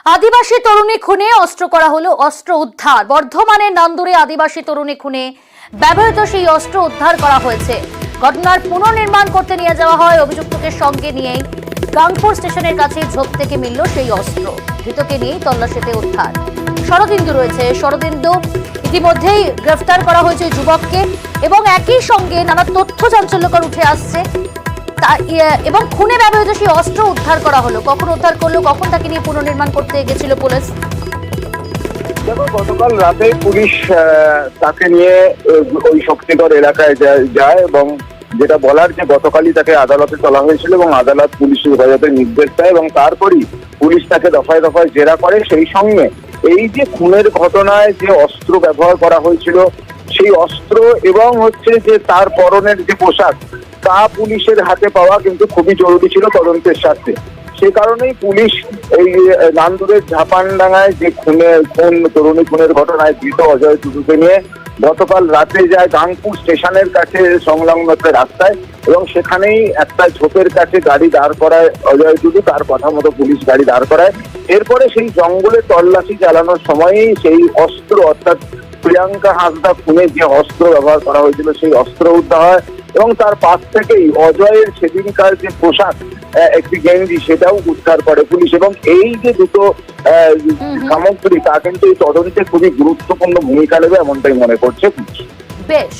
আদিবাসী তরুণী খুনে অস্ত্র করা হলো, অস্ত্র উদ্ধার। বর্ধমানের নান্দুরে আদিবাসী তরুণী খুনে ব্যবহৃত সেই অস্ত্র উদ্ধার করা হয়েছে। ঘটনার পুনর্নির্মাণ করতে নিয়ে যাওয়া হয় অভিযুক্তকে সঙ্গে নিয়েই গাংপুর স্টেশনের কাছে ঝোপ থেকে মিলল সেই অস্ত্র। ধৃতকে নিয়েই তল্লাশিতে উদ্ধার। শরদিন্দু রয়েছে। শরদিন্দু, ইতিমধ্যেই গ্রেফতার করা হয়েছে যুবককে এবং একই সঙ্গে নানা তথ্য চাঞ্চল্যকর উঠে আসছে এবং খুনে ব্যবহৃত সেই অস্ত্র উদ্ধার করা হলো। কখন উদ্ধার করলো, কখন তাকে নিয়ে পুনর্নির্মাণ করতে গেছিল পুলিশ? দেখো, গতকাল রাতে পুলিশ তাকে নিয়ে ওই শক্তিগড় এলাকায় যায় এবং যেটা বলার যে গতকালই তাকে আদালতে তোলা হয়েছিল এবং আদালত পুলিশের হেফাজতের নির্দেশ দেয় এবং তারপরই পুলিশ তাকে দফায় দফায় জেরা করে। সেই সঙ্গে এই যে খুনের ঘটনায় যে অস্ত্র ব্যবহার করা হয়েছিল সেই অস্ত্র এবং হচ্ছে যে তার পরনের যে পোশাক তা পুলিশের হাতে পাওয়া কিন্তু খুবই জরুরি ছিল তদন্তের স্বার্থে। সে কারণেই পুলিশ এই নান্দুরের ঝাপানডাঙ্গায় যে তরুণী খুনের ঘটনায় ধৃত অজয় টুডুকে নিয়ে গতকাল রাতে যায় গাংপুর স্টেশনের কাছে সংলগ্ন রাস্তায় এবং সেখানেই একটা ঝোপের কাছে গাড়ি দাঁড় করায় অজয় টুডু। তার কথা মতো পুলিশ গাড়ি দাঁড় করায়। এরপরে সেই জঙ্গলে তল্লাশি চালানোর সময়ই সেই অস্ত্র অর্থাৎ প্রিয়াঙ্কা হাঁসদা খুনে যে অস্ত্র ব্যবহার করা হয়েছিল সেই অস্ত্র উদ্ধার হয় এবং তার পাশ থেকেই অজয়ের সেদিনকার যে পোশাক একটি গেঞ্জি সেটাও উদ্ধার করে পুলিশ। এবং এই যে দুটো সামগ্রী তা কিন্তু এই তদন্তে খুবই গুরুত্বপূর্ণ ভূমিকা নেবে এমনটাই মনে করছে পুলিশ। বেশ।